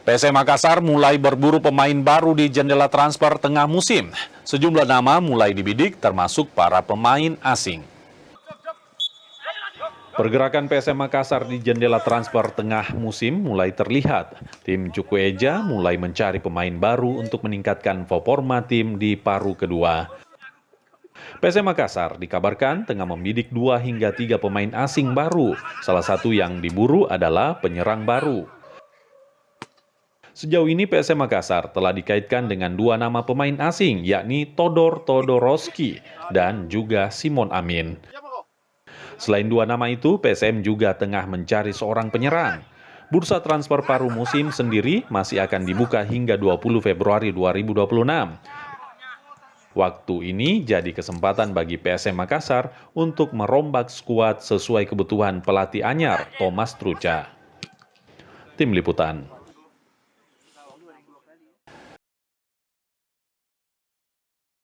PSM Makassar mulai berburu pemain baru di jendela transfer tengah musim. Sejumlah nama mulai dibidik termasuk para pemain asing. Pergerakan PSM Makassar di jendela transfer tengah musim mulai terlihat. Tim Cukueja mulai mencari pemain baru untuk meningkatkan performa tim di paruh kedua. PSM Makassar dikabarkan tengah membidik 2 hingga 3 pemain asing baru. Salah satu yang diburu adalah penyerang baru. Sejauh ini PSM Makassar telah dikaitkan dengan 2 nama pemain asing, yakni Todor Todorowski dan juga Simon Amin. Selain 2 nama itu, PSM juga tengah mencari seorang penyerang. Bursa transfer paruh musim sendiri masih akan dibuka hingga 20 Februari 2026. Waktu ini jadi kesempatan bagi PSM Makassar untuk merombak skuad sesuai kebutuhan pelatih anyar Thomas Truca. Tim Liputan.